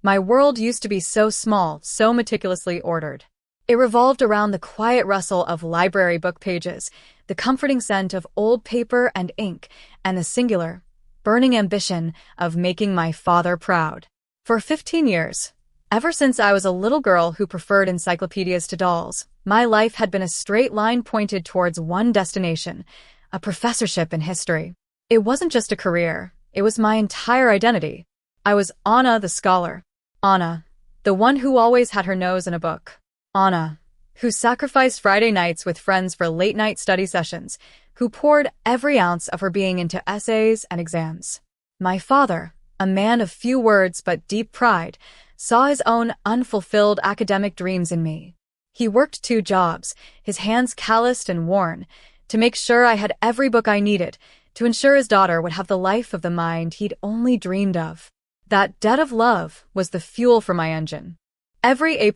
My world used to be so small, so meticulously ordered. It revolved around the quiet rustle of library book pages, the comforting scent of old paper and ink, and the singular, burning ambition of making my father proud. For 15 years, ever since I was a little girl who preferred encyclopedias to dolls, my life had been a straight line pointed towards one destination, a professorship in history. It wasn't just a career, it was my entire identity. I was Anna the scholar. Anna, the one who always had her nose in a book. Anna, who sacrificed Friday nights with friends for late-night study sessions, who poured every ounce of her being into essays and exams. My father, a man of few words but deep pride, saw his own unfulfilled academic dreams in me. He worked 2 jobs, his hands calloused and worn, to make sure I had every book I needed, to ensure his daughter would have the life of the mind he'd only dreamed of. That debt of love was the fuel for my engine. Every A+,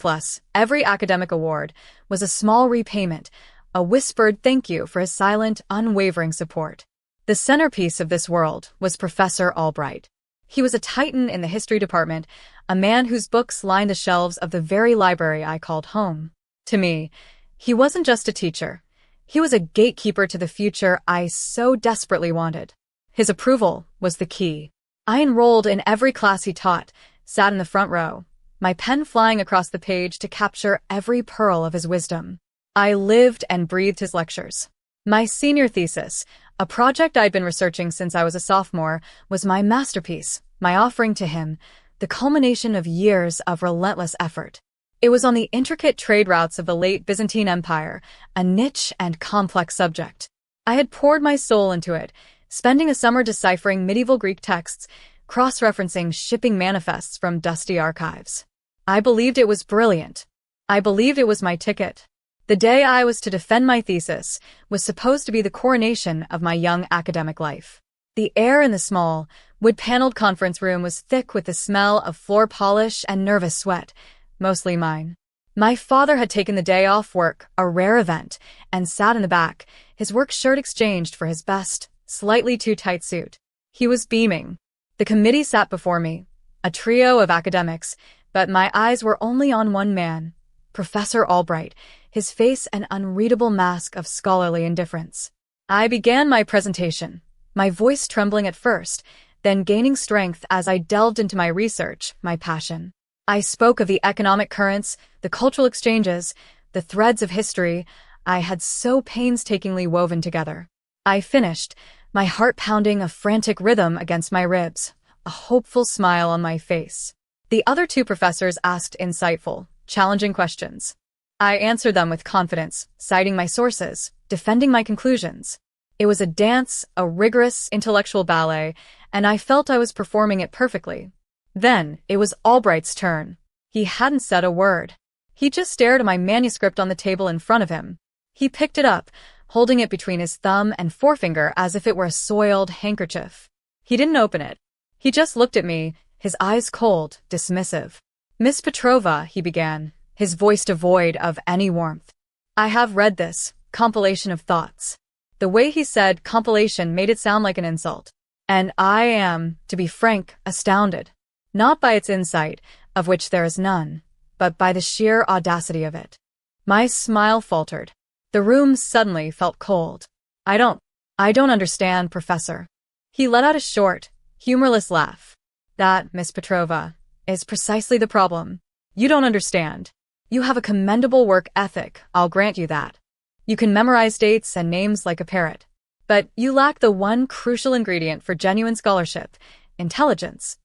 every academic award, was a small repayment, a whispered thank you for his silent, unwavering support. The centerpiece of this world was Professor Albright. He was a titan in the history department, a man whose books lined the shelves of the very library I called home. To me, he wasn't just a teacher. He was a gatekeeper to the future I so desperately wanted. His approval was the key. I enrolled in every class he taught, sat in the front row, my pen flying across the page to capture every pearl of his wisdom. I lived and breathed his lectures. My senior thesis, a project I'd been researching since I was a sophomore, was my masterpiece, my offering to him, the culmination of years of relentless effort. It was on the intricate trade routes of the late Byzantine Empire, a niche and complex subject. I had poured my soul into it, spending a summer deciphering medieval Greek texts, cross-referencing shipping manifests from dusty archives. I believed it was brilliant. I believed it was my ticket. The day I was to defend my thesis was supposed to be the coronation of my young academic life. The air in the small, wood-paneled conference room was thick with the smell of floor polish and nervous sweat, mostly mine. My father had taken the day off work, a rare event, and sat in the back, his work shirt exchanged for his best, slightly too tight suit. He was beaming. The committee sat before me, a trio of academics, but my eyes were only on one man, Professor Albright, his face an unreadable mask of scholarly indifference. I began my presentation, my voice trembling at first, then gaining strength as I delved into my research, my passion. I spoke of the economic currents, the cultural exchanges, the threads of history I had so painstakingly woven together. I finished, my heart pounding a frantic rhythm against my ribs, a hopeful smile on my face. The other 2 professors asked insightful, challenging questions. I answered them with confidence, citing my sources, defending my conclusions. It was a dance, a rigorous intellectual ballet, and I felt I was performing it perfectly. Then, it was Albright's turn. He hadn't said a word. He just stared at my manuscript on the table in front of him. He picked it up, holding it between his thumb and forefinger as if it were a soiled handkerchief. He didn't open it. He just looked at me, his eyes cold, dismissive. "Miss Petrova," he began, his voice devoid of any warmth. "I have read this compilation of thoughts." The way he said compilation made it sound like an insult. And I am, to be frank, astounded. Not by its insight, of which there is none, but by the sheer audacity of it. My smile faltered. The room suddenly felt cold. I don't understand, Professor." He let out a short, humorless laugh. "That, Miss Petrova, is precisely the problem. You don't understand. You have a commendable work ethic, I'll grant you that. You can memorize dates and names like a parrot. But you lack the one crucial ingredient for genuine scholarship, intelligence."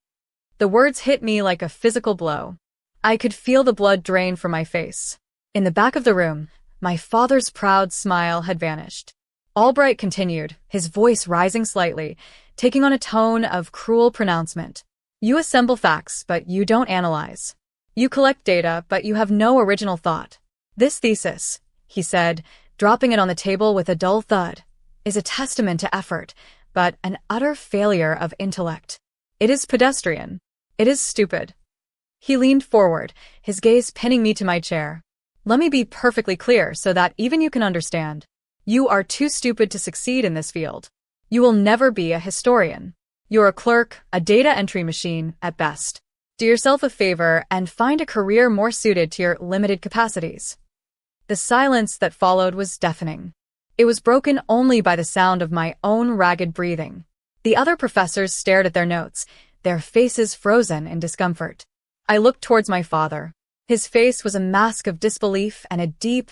The words hit me like a physical blow. I could feel the blood drain from my face. In the back of the room, my father's proud smile had vanished. Albright continued, his voice rising slightly, taking on a tone of cruel pronouncement. "You assemble facts, but you don't analyze. You collect data, but you have no original thought. This thesis," he said, dropping it on the table with a dull thud, "is a testament to effort, but an utter failure of intellect. It is pedestrian. It is stupid." He leaned forward, his gaze pinning me to my chair. "Let me be perfectly clear so that even you can understand. You are too stupid to succeed in this field. You will never be a historian. You're a clerk, a data entry machine, at best." Do yourself a favor and find a career more suited to your limited capacities. The silence that followed was deafening. It was broken only by the sound of my own ragged breathing. The other professors stared at their notes, their faces frozen in discomfort. I looked towards my father. His face was a mask of disbelief and a deep,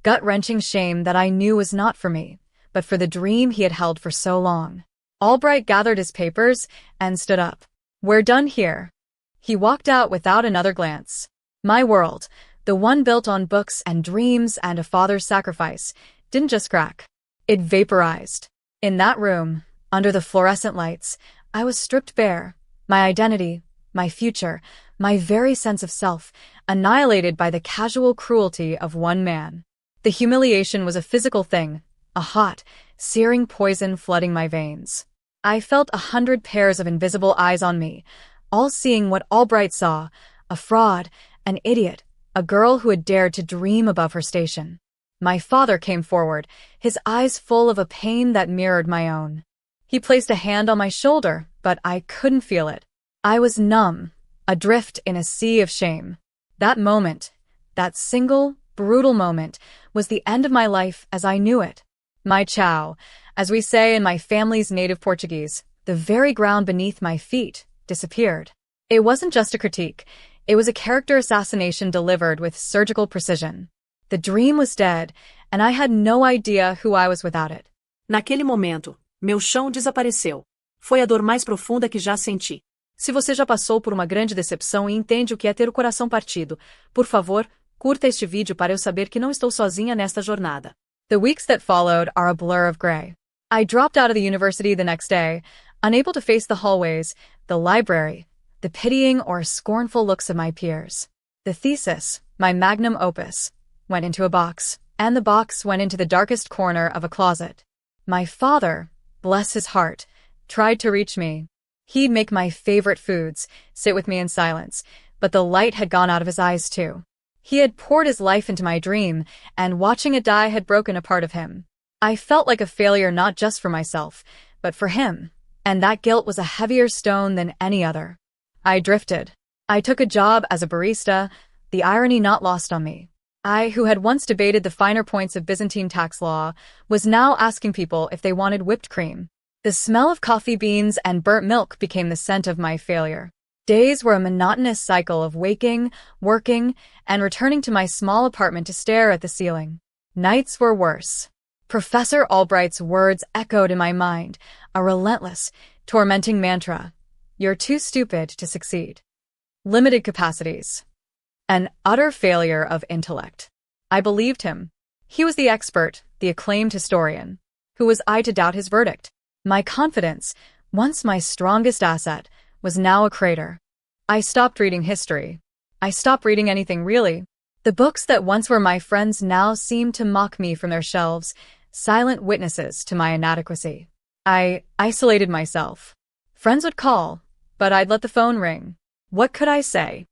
gut-wrenching shame that I knew was not for me, but for the dream he had held for so long. Albright gathered his papers and stood up. "We're done here." He walked out without another glance. My world, the one built on books and dreams and a father's sacrifice, didn't just crack. It vaporized. In that room, under the fluorescent lights, I was stripped bare. My identity, my future, my very sense of self, annihilated by the casual cruelty of one man. The humiliation was a physical thing, a hot, searing poison flooding my veins. I felt 100 pairs of invisible eyes on me, all seeing what Albright saw, a fraud, an idiot, a girl who had dared to dream above her station. My father came forward, his eyes full of a pain that mirrored my own. He placed a hand on my shoulder, but I couldn't feel it. I was numb, adrift in a sea of shame. That moment, that single, brutal moment, was the end of my life as I knew it. My tchau, as we say in my family's native Portuguese, the very ground beneath my feet, disappeared. It wasn't just a critique, it was a character assassination delivered with surgical precision. The dream was dead, and I had no idea who I was without it. Naquele momento, meu chão desapareceu. Foi a dor mais profunda que já senti. Se você já passou por uma grande decepção e entende o que é ter o coração partido, por favor, curta este vídeo para eu saber que não estou sozinha nesta jornada. The weeks that followed are a blur of gray. I dropped out of the university the next day, unable to face the hallways, the library, the pitying or scornful looks of my peers. The thesis, my magnum opus, went into a box, and the box went into the darkest corner of a closet. My father, bless his heart, tried to reach me. He'd make my favorite foods, sit with me in silence, but the light had gone out of his eyes too. He had poured his life into my dream, and watching it die had broken a part of him. I felt like a failure not just for myself, but for him, and that guilt was a heavier stone than any other. I drifted. I took a job as a barista, the irony not lost on me. I, who had once debated the finer points of Byzantine tax law, was now asking people if they wanted whipped cream. The smell of coffee beans and burnt milk became the scent of my failure. Days were a monotonous cycle of waking, working, and returning to my small apartment to stare at the ceiling. Nights were worse. Professor Albright's words echoed in my mind, a relentless, tormenting mantra. You're too stupid to succeed. Limited capacities. An utter failure of intellect. I believed him. He was the expert, the acclaimed historian. Who was I to doubt his verdict? My confidence, once my strongest asset, was now a crater. I stopped reading history. I stopped reading anything really. The books that once were my friends now seemed to mock me from their shelves, silent witnesses to my inadequacy. I isolated myself. Friends would call, but I'd let the phone ring. What could I say?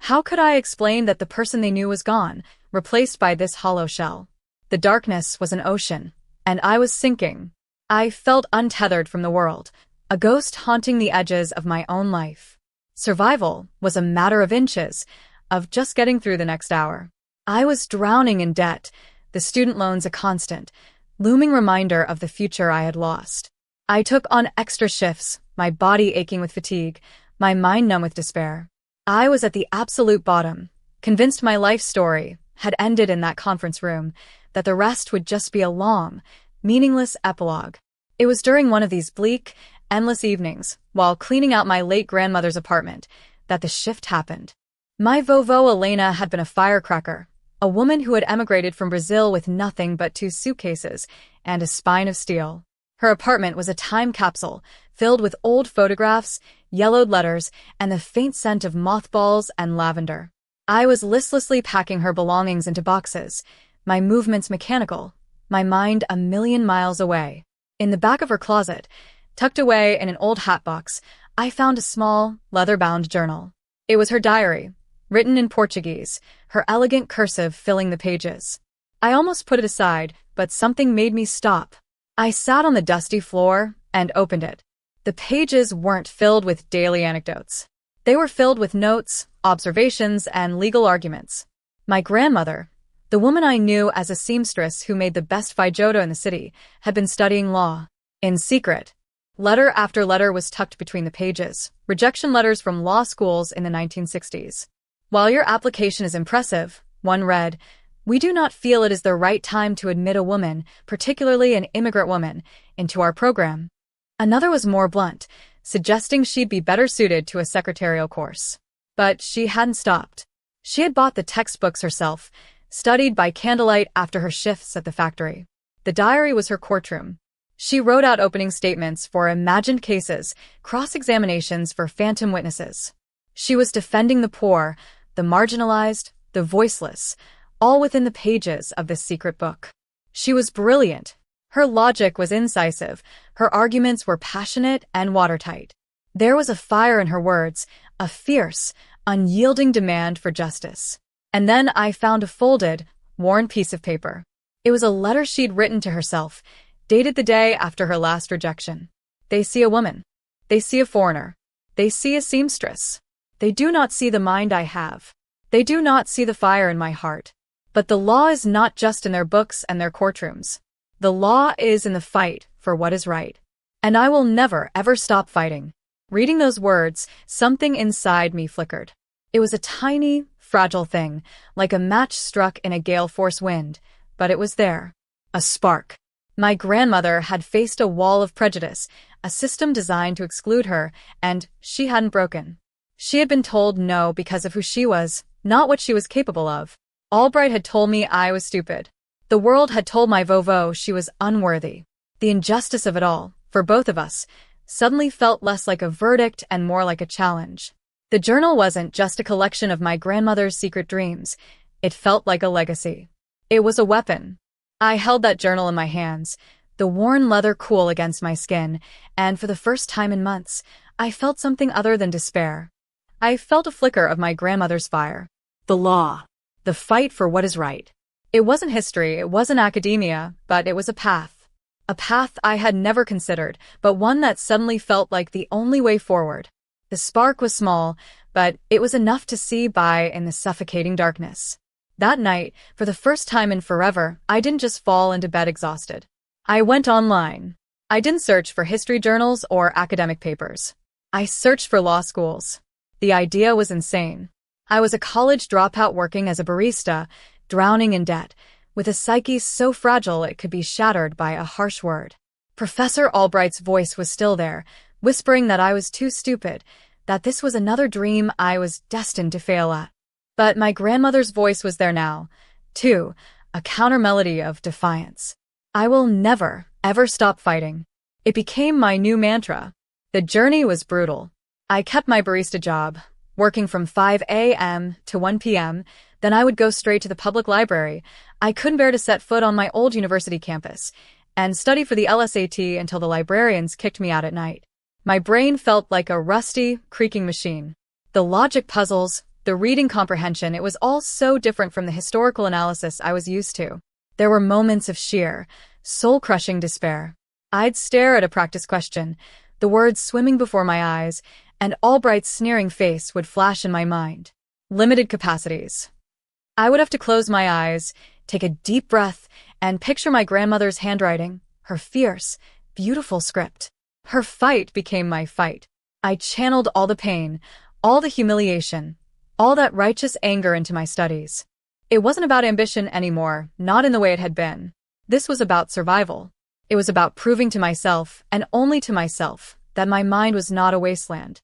How could I explain that the person they knew was gone, replaced by this hollow shell? The darkness was an ocean, and I was sinking. I felt untethered from the world, a ghost haunting the edges of my own life. Survival was a matter of inches, of just getting through the next hour. I was drowning in debt, the student loans a constant, looming reminder of the future I had lost. I took on extra shifts, my body aching with fatigue, my mind numb with despair. I was at the absolute bottom, convinced my life story had ended in that conference room, that the rest would just be a long, meaningless epilogue. It was during one of these bleak, endless evenings, while cleaning out my late grandmother's apartment, that the shift happened. My vovó Elena had been a firecracker, a woman who had emigrated from Brazil with nothing but 2 suitcases and a spine of steel. Her apartment was a time capsule, filled with old photographs, yellowed letters, and the faint scent of mothballs and lavender. I was listlessly packing her belongings into boxes, my movements mechanical, my mind a million miles away. In the back of her closet, tucked away in an old hat box, I found a small, leather-bound journal. It was her diary, written in Portuguese, her elegant cursive filling the pages. I almost put it aside, but something made me stop. I sat on the dusty floor and opened it. The pages weren't filled with daily anecdotes. They were filled with notes, observations, and legal arguments. My grandmother, the woman I knew as a seamstress who made the best feijoada in the city, had been studying law. In secret. Letter after letter was tucked between the pages, rejection letters from law schools in the 1960s. While your application is impressive, one read, we do not feel it is the right time to admit a woman, particularly an immigrant woman, into our program. Another was more blunt, suggesting she'd be better suited to a secretarial course. But she hadn't stopped. She had bought the textbooks herself, studied by candlelight after her shifts at the factory. The diary was her courtroom. She wrote out opening statements for imagined cases, cross-examinations for phantom witnesses. She was defending the poor, the marginalized, the voiceless, all within the pages of this secret book. She was brilliant. Her logic was incisive. Her arguments were passionate and watertight. There was a fire in her words, a fierce, unyielding demand for justice. And then I found a folded, worn piece of paper. It was a letter she'd written to herself, dated the day after her last rejection. They see a woman. They see a foreigner. They see a seamstress. They do not see the mind I have. They do not see the fire in my heart. But the law is not just in their books and their courtrooms. The law is in the fight for what is right. And I will never, ever stop fighting. Reading those words, something inside me flickered. It was a tiny, fragile thing, like a match struck in a gale-force wind, but it was there. A spark. My grandmother had faced a wall of prejudice, a system designed to exclude her, and she hadn't broken. She had been told no because of who she was, not what she was capable of. Albright had told me I was stupid. The world had told my vovo she was unworthy. The injustice of it all, for both of us, suddenly felt less like a verdict and more like a challenge. The journal wasn't just a collection of my grandmother's secret dreams. It felt like a legacy. It was a weapon. I held that journal in my hands, the worn leather cool against my skin, and for the first time in months, I felt something other than despair. I felt a flicker of my grandmother's fire. The law. The fight for what is right. It wasn't history, it wasn't academia, but it was a path. A path I had never considered, but one that suddenly felt like the only way forward. The spark was small, but it was enough to see by in the suffocating darkness. That night, for the first time in forever, I didn't just fall into bed exhausted. I went online. I didn't search for history journals or academic papers. I searched for law schools. The idea was insane. I was a college dropout working as a barista, drowning in debt, with a psyche so fragile it could be shattered by a harsh word. Professor Albright's voice was still there, whispering that I was too stupid, that this was another dream I was destined to fail at. But my grandmother's voice was there now, too, a counter-melody of defiance. I will never, ever stop fighting. It became my new mantra. The journey was brutal. I kept my barista job, working from 5 a.m. to 1 p.m., then I would go straight to the public library. I couldn't bear to set foot on my old university campus, and study for the LSAT until the librarians kicked me out at night. My brain felt like a rusty, creaking machine. The logic puzzles, the reading comprehension, it was all so different from the historical analysis I was used to. There were moments of sheer, soul-crushing despair. I'd stare at a practice question, the words swimming before my eyes, and Albright's sneering face would flash in my mind. Limited capacities. I would have to close my eyes, take a deep breath, and picture my grandmother's handwriting, her fierce, beautiful script. Her fight became my fight. I channeled all the pain, all the humiliation, all that righteous anger into my studies. It wasn't about ambition anymore, not in the way it had been. This was about survival. It was about proving to myself, and only to myself, that my mind was not a wasteland.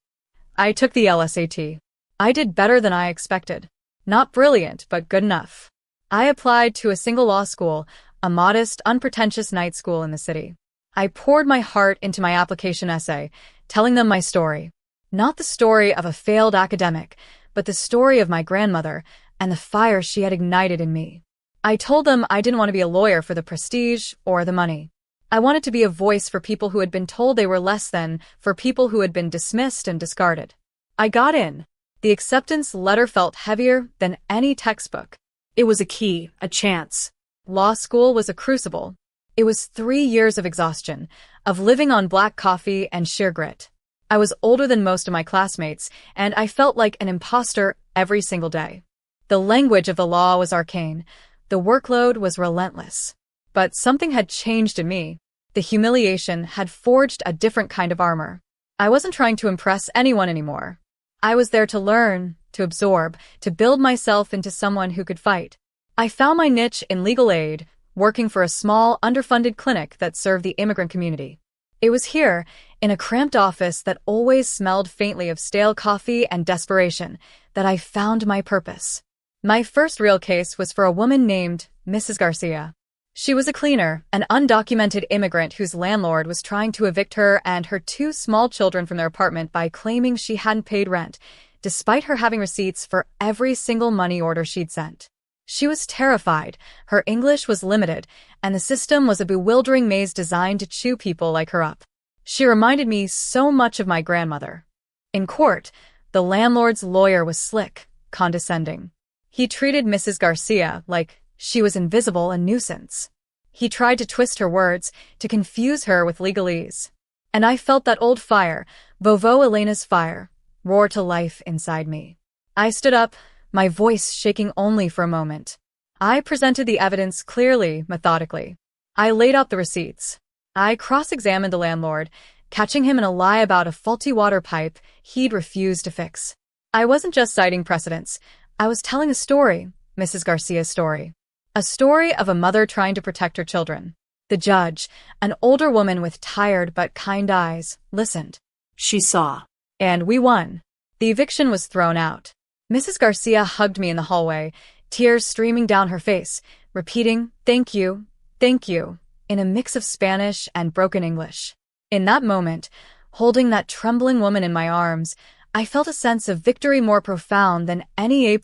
I took the LSAT. I did better than I expected. Not brilliant, but good enough. I applied to a single law school, a modest, unpretentious night school in the city. I poured my heart into my application essay, telling them my story. Not the story of a failed academic, but the story of my grandmother and the fire she had ignited in me. I told them I didn't want to be a lawyer for the prestige or the money. I wanted to be a voice for people who had been told they were less than, for people who had been dismissed and discarded. I got in. The acceptance letter felt heavier than any textbook. It was a key, a chance. Law school was a crucible. It was 3 years of exhaustion, of living on black coffee and sheer grit. I was older than most of my classmates, and I felt like an imposter every single day. The language of the law was arcane. The workload was relentless. But something had changed in me. The humiliation had forged a different kind of armor. I wasn't trying to impress anyone anymore. I was there to learn, to absorb, to build myself into someone who could fight. I found my niche in legal aid, working for a small, underfunded clinic that served the immigrant community. It was here, in a cramped office that always smelled faintly of stale coffee and desperation, that I found my purpose. My first real case was for a woman named Mrs. Garcia. She was a cleaner, an undocumented immigrant whose landlord was trying to evict her and her two small children from their apartment by claiming she hadn't paid rent, despite her having receipts for every single money order she'd sent. She was terrified, her English was limited, and the system was a bewildering maze designed to chew people like her up. She reminded me so much of my grandmother. In court, the landlord's lawyer was slick, condescending. He treated Mrs. Garcia like she was invisible, a nuisance. He tried to twist her words, to confuse her with legalese. And I felt that old fire, Vovo Elena's fire, roar to life inside me. I stood up, my voice shaking only for a moment. I presented the evidence clearly, methodically. I laid out the receipts. I cross-examined the landlord, catching him in a lie about a faulty water pipe he'd refused to fix. I wasn't just citing precedents. I was telling a story, Mrs. Garcia's story. A story of a mother trying to protect her children. The judge, an older woman with tired but kind eyes, listened. She saw. And we won. The eviction was thrown out. Mrs. Garcia hugged me in the hallway, tears streaming down her face, repeating, thank you, in a mix of Spanish and broken English. In that moment, holding that trembling woman in my arms, I felt a sense of victory more profound than any A+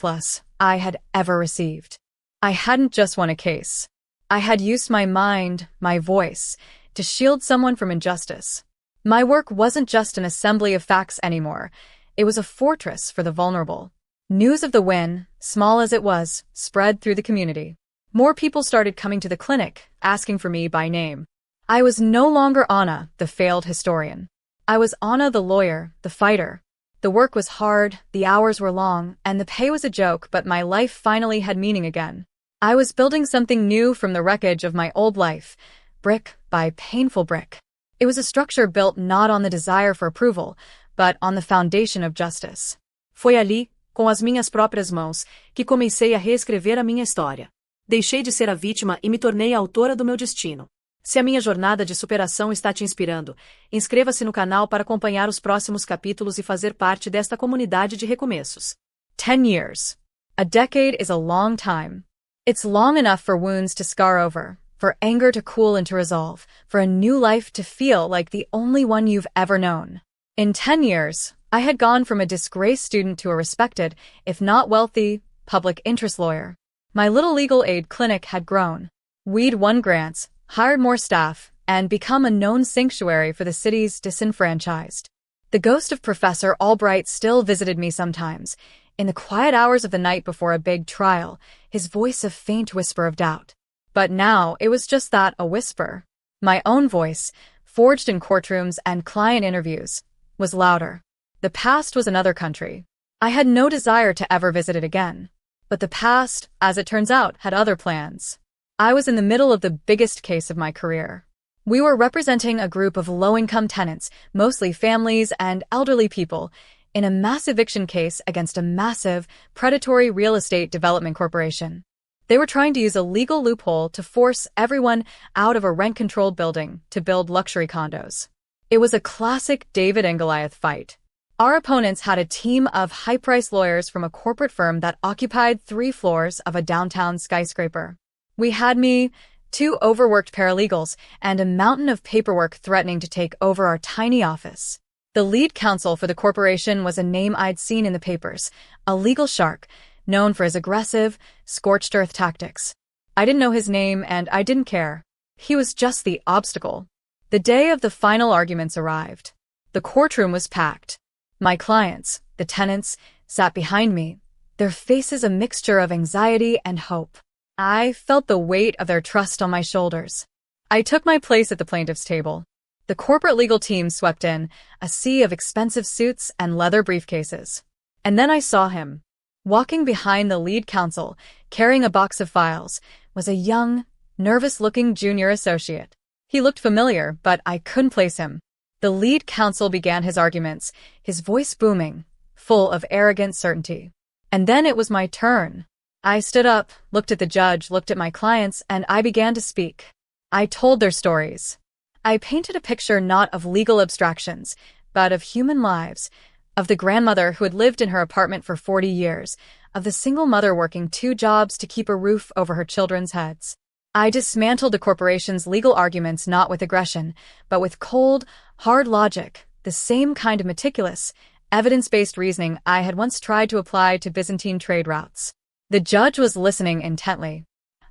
I had ever received. I hadn't just won a case. I had used my mind, my voice, to shield someone from injustice. My work wasn't just an assembly of facts anymore. It was a fortress for the vulnerable. News of the win, small as it was, spread through the community. More people started coming to the clinic, asking for me by name. I was no longer Anna, the failed historian. I was Anna, the lawyer, the fighter. The work was hard, the hours were long, and the pay was a joke, but my life finally had meaning again. I was building something new from the wreckage of my old life, brick by painful brick. It was a structure built not on the desire for approval, but on the foundation of justice. Foi ali, com as minhas próprias mãos, que comecei a reescrever a minha história. Deixei de ser a vítima e me tornei a autora do meu destino. Se a minha jornada de superação está te inspirando, inscreva-se no canal para acompanhar os próximos capítulos e fazer parte desta comunidade de recomeços. 10 years. A decade is a long time. It's long enough for wounds to scar over, for anger to cool into resolve, for a new life to feel like the only one you've ever known. In 10 years, I had gone from a disgraced student to a respected, if not wealthy, public interest lawyer. My little legal aid clinic had grown. We'd won grants, hired more staff, and become a known sanctuary for the city's disenfranchised. The ghost of Professor Albright still visited me sometimes, in the quiet hours of the night before a big trial, his voice a faint whisper of doubt. But now it was just that, a whisper. My own voice, forged in courtrooms and client interviews, was louder. The past was another country. I had no desire to ever visit it again. But the past, as it turns out, had other plans. I was in the middle of the biggest case of my career. We were representing a group of low-income tenants, mostly families and elderly people, in a mass eviction case against a massive, predatory real estate development corporation. They were trying to use a legal loophole to force everyone out of a rent-controlled building to build luxury condos. It was a classic David and Goliath fight. Our opponents had a team of high-priced lawyers from a corporate firm that occupied 3 floors of a downtown skyscraper. We had me, 2 overworked paralegals, and a mountain of paperwork threatening to take over our tiny office. The lead counsel for the corporation was a name I'd seen in the papers, a legal shark, known for his aggressive, scorched-earth tactics. I didn't know his name, and I didn't care. He was just the obstacle. The day of the final arguments arrived. The courtroom was packed. My clients, the tenants, sat behind me, their faces a mixture of anxiety and hope. I felt the weight of their trust on my shoulders. I took my place at the plaintiff's table. The corporate legal team swept in, a sea of expensive suits and leather briefcases. And then I saw him. Walking behind the lead counsel, carrying a box of files, was a young, nervous-looking junior associate. He looked familiar, but I couldn't place him. The lead counsel began his arguments, his voice booming, full of arrogant certainty. And then it was my turn. I stood up, looked at the judge, looked at my clients, and I began to speak. I told their stories. I painted a picture not of legal abstractions, but of human lives, of the grandmother who had lived in her apartment for 40 years, of the single mother working 2 jobs to keep a roof over her children's heads. I dismantled the corporation's legal arguments not with aggression, but with cold, hard logic, the same kind of meticulous, evidence-based reasoning I had once tried to apply to Byzantine trade routes. The judge was listening intently.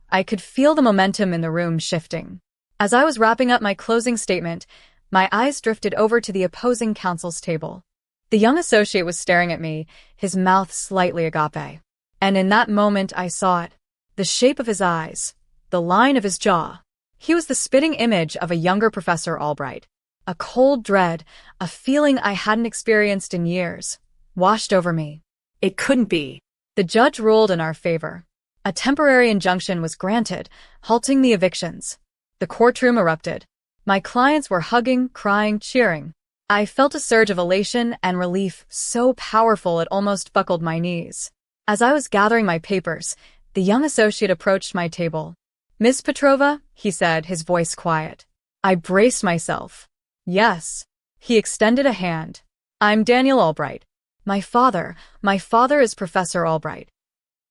I could feel the momentum in the room shifting. As I was wrapping up my closing statement, my eyes drifted over to the opposing counsel's table. The young associate was staring at me, his mouth slightly agape. And in that moment I saw it. The shape of his eyes, the line of his jaw. He was the spitting image of a younger Professor Albright. A cold dread, a feeling I hadn't experienced in years, washed over me. It couldn't be. The judge ruled in our favor. A temporary injunction was granted, halting the evictions. The courtroom erupted. My clients were hugging, crying, cheering. I felt a surge of elation and relief so powerful it almost buckled my knees. As I was gathering my papers, the young associate approached my table. "Miss Petrova," he said, his voice quiet. I braced myself. "Yes." He extended a hand. "I'm Daniel Albright. My father is Professor Albright."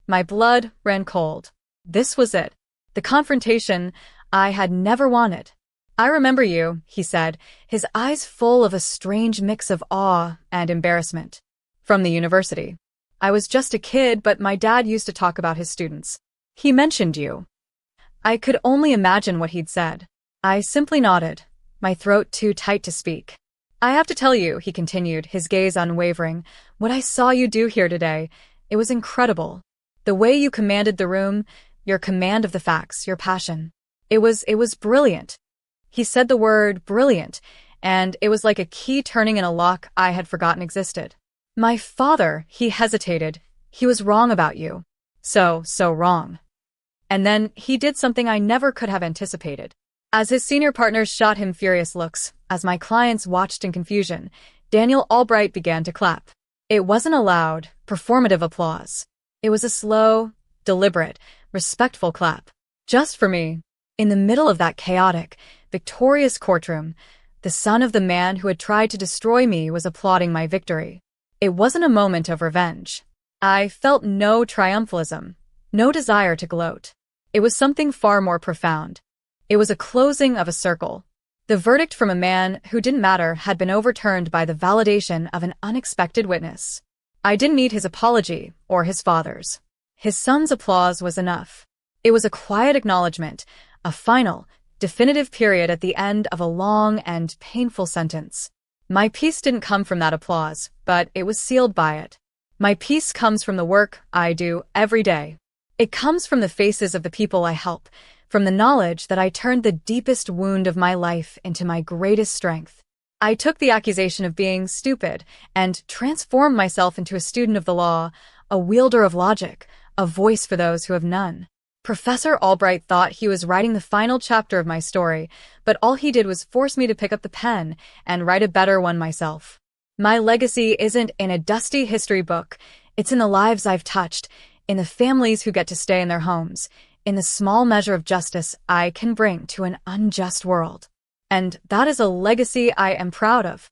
My blood ran cold. This was it. The confrontation I had never wanted. "I remember you," he said, his eyes full of a strange mix of awe and embarrassment. "From the university. I was just a kid, but my dad used to talk about his students. He mentioned you." I could only imagine what he'd said. I simply nodded, my throat too tight to speak. "I have to tell you," he continued, his gaze unwavering, "what I saw you do here today, it was incredible. The way you commanded the room, your command of the facts, your passion. It was brilliant." He said the word brilliant, and it was like a key turning in a lock I had forgotten existed. "My father," he hesitated, "he was wrong about you. So wrong." And then he did something I never could have anticipated. As his senior partners shot him furious looks, as my clients watched in confusion, Daniel Albright began to clap. It wasn't a loud, performative applause. It was a slow, deliberate, respectful clap. Just for me. In the middle of that chaotic, victorious courtroom, the son of the man who had tried to destroy me was applauding my victory. It wasn't a moment of revenge. I felt no triumphalism, no desire to gloat. It was something far more profound. It was a closing of a circle. The verdict from a man who didn't matter had been overturned by the validation of an unexpected witness. I didn't need his apology or his father's. His son's applause was enough. It was a quiet acknowledgement, a final, definitive period at the end of a long and painful sentence. My peace didn't come from that applause, but it was sealed by it. My peace comes from the work I do every day. It comes from the faces of the people I help, from the knowledge that I turned the deepest wound of my life into my greatest strength. I took the accusation of being stupid and transformed myself into a student of the law, a wielder of logic, a voice for those who have none. Professor Albright thought he was writing the final chapter of my story, but all he did was force me to pick up the pen and write a better one myself. My legacy isn't in a dusty history book. It's in the lives I've touched, in the families who get to stay in their homes, in the small measure of justice I can bring to an unjust world. And that is a legacy I am proud of.